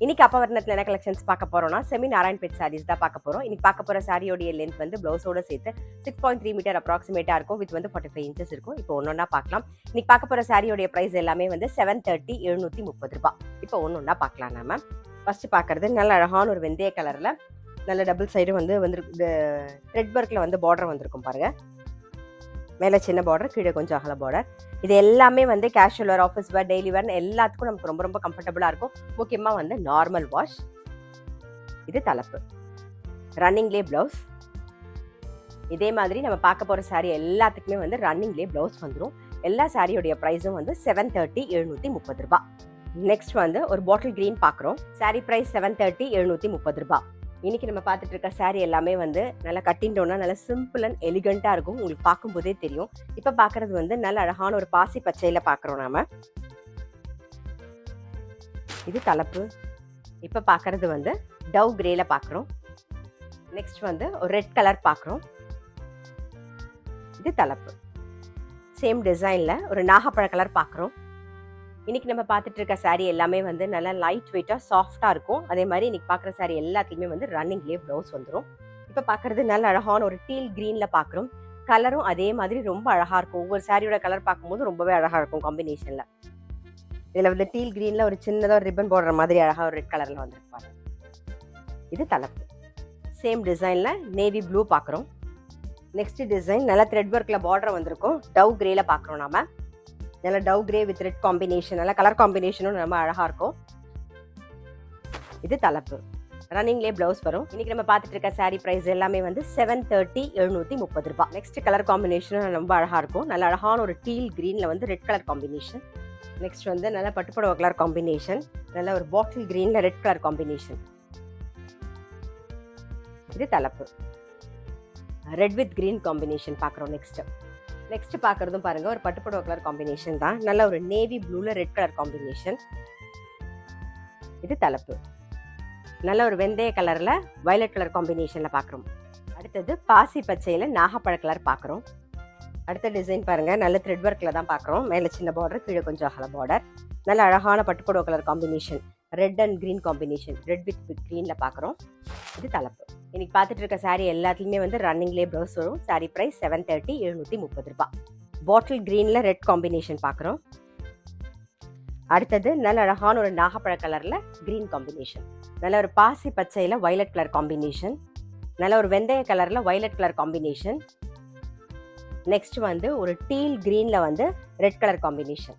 இன்னைக்கு அப்பவர்ணத்தில் என்ன கலெக்ஷன்ஸ் பார்க்க போறோம்னா செமி நாராயண்பேட் சாரீஸ் தான் பார்க்க போறோம். இன்னைக்கு பார்க்க போற சாரியோடைய லென்த் வந்து பிளவுஸோட சேர்த்து 6.3 மீட்டர் அப்ராக்சிமேட்டா இருக்கும். வித் வந்து 45 இன்ச்சஸ் இருக்கும். இப்போ ஒன்னொன்னா பார்க்கலாம். இன்னைக்கு பார்க்க போற சாரியோடைய பிரைஸ் எல்லாமே வந்து 730 730 ரூபாய். இப்போ ஒன்னொன்னா பார்க்கலாம். நாம ஃபர்ஸ்ட் பார்க்கறது நல்ல அழகான ஒரு வெந்தய கலர்ல நல்ல டபுள் சைடு வந்து த்ரெட் ஒர்க்ல வந்து பார்டர் வந்திருக்கும் பாருங்க. மேலே சின்ன பார்டர், கீழே கொஞ்சம் அகல பார்டர். இது எல்லாமே வந்து கேஷுவல் வேர், ஆஃபீஸ் வேர், டெய்லி வேர் எல்லாத்துக்கும் நமக்கு ரொம்ப ரொம்ப கம்ஃபர்டபுளாக இருக்கும். முக்கியமாக வந்து நார்மல் வாஷ். இது தலைப்பு, ரன்னிங்லேயே ப்ளவுஸ். இதே மாதிரி நம்ம பார்க்க போகிற சாரீ எல்லாத்துக்குமே வந்து ரன்னிங்லேயே ப்ளவுஸ் வந்துடும். எல்லா சாரியோடைய ப்ரைஸும் வந்து 730 730 ரூபாய். நெக்ஸ்ட் வந்து ஒரு பாட்டில் க்ரீன் பார்க்குறோம். சாரீ ப்ரைஸ் 730 730 ரூபாய். இன்னைக்கு நம்ம பார்த்துட்டு இருக்க சாரீ எல்லாமே வந்து நல்லா கட்டின்டோன்னா நல்லா சிம்பிள் அண்ட் எலிகண்டா இருக்கும். உங்களுக்கு பார்க்கும்போதே தெரியும். இப்ப பாக்குறது வந்து நல்ல அழகான ஒரு பாசி பச்சையில பாக்குறோம் நாம. இது தலைப்பு. இப்ப பாக்குறது வந்து டவ் கிரேல பாக்குறோம். நெக்ஸ்ட் வந்து ஒரு ரெட் கலர் பாக்குறோம். இது தலைப்பு. சேம் டிசைன்ல ஒரு நாகப்பழ கலர் பாக்குறோம். இன்னைக்கு நம்ம பார்த்துட்டு இருக்க சாரீ எல்லாமே வந்து நல்லா லைட் வெயிட்டா சாஃப்டா இருக்கும். அதே மாதிரி இன்னைக்கு பார்க்குற சாரீ எல்லாத்துக்குமே வந்து ரன்னிங்லேயே ப்ளவுஸ் வந்துடும். இப்போ பார்க்கறது நல்ல அழகான ஒரு டீல் கிரீன்ல பார்க்குறோம். கலரும் அதே மாதிரி ரொம்ப அழகா இருக்கும். ஒவ்வொரு சாரியோட கலர் பார்க்கும்போது ரொம்பவே அழகா இருக்கும் காம்பினேஷன்ல. இதுல வந்து டீல் கிரீன்ல ஒரு சின்னதாக ரிப்பன் போடுற மாதிரி அழகா ஒரு ரெட் கலர்ல வந்துருப்பாங்க. இது தலைப்பு. சேம் டிசைன்ல நேவி ப்ளூ பார்க்குறோம். நெக்ஸ்ட் டிசைன் நல்லா த்ரெட் ஒர்க்ல பார்டர் வந்திருக்கும். டவ் கிரேல பார்க்குறோம் நாம. நல்லா dove grey with red combination, நல்லா கலர் காம்பினேஷனும் ரொம்ப அழகா இருக்கும். இது தலைப்பு. ரன்னிங்லேயே பிளவுஸ் வரும். இன்னைக்கு நம்ம பார்த்துட்டு இருக்க சாரீ பிரைஸ் எல்லாமே வந்து 730 730 ரூபாய். நெக்ஸ்ட் கலர் காம்பினேஷனும் ரொம்ப அழகா இருக்கும். நல்ல அழகான ஒரு டீல் கிரீன்ல வந்து ரெட் கலர் காம்பினேஷன். நெக்ஸ்ட் வந்து நல்ல பட்டுப்புடவை கலர் காம்பினேஷன். நல்ல ஒரு பாட்டில் கிரீன்ல ரெட் கலர் காம்பினேஷன். இது தலைப்பு. ரெட் வித் கிரீன் காம்பினேஷன் பார்க்குறோம். நெக்ஸ்ட் பார்க்குறதும் பாருங்க ஒரு பட்டுப்புடவை கலர் காம்பினேஷன் தான். நல்ல ஒரு நேவி ப்ளூல ரெட் கலர் காம்பினேஷன். இது தலைப்பு. நல்ல ஒரு வெந்தய கலர்ல வயலட் கலர் காம்பினேஷன்ல பார்க்குறோம். அடுத்தது பாசி பச்சையில நாகப்பழ கலர் பார்க்குறோம். அடுத்த டிசைன் பாருங்க நல்ல த்ரெட் ஒர்க்ல தான் பார்க்குறோம். மேலே சின்ன பார்டர், கீழே கொஞ்சம் அகல பார்டர். நல்ல அழகான பட்டுப்புடவை colour combination, red and green combination, red with கிரீன்ல பார்க்குறோம். இது தலைப்பு. இன்னைக்கு பார்த்துட்டு இருக்க சாரீ எல்லாத்துலேயுமே வந்து ரன்னிங்லேயே ப்ளவுஸ் வரும். சாரீ ப்ரைஸ் 730 730 ரூபாய். பாட்டில் கிரீன்ல ரெட் காம்பினேஷன் பார்க்குறோம். அடுத்தது நல்ல அழகான ஒரு நாகப்பழ கலர்ல கிரீன் காம்பினேஷன். நல்ல ஒரு பாசி பச்சையில வயலட் கலர் காம்பினேஷன். நல்ல ஒரு வெந்தய கலர்ல வயலட் கலர் காம்பினேஷன். நெக்ஸ்ட் வந்து ஒரு டீல் கிரீன்ல வந்து ரெட் கலர் காம்பினேஷன்.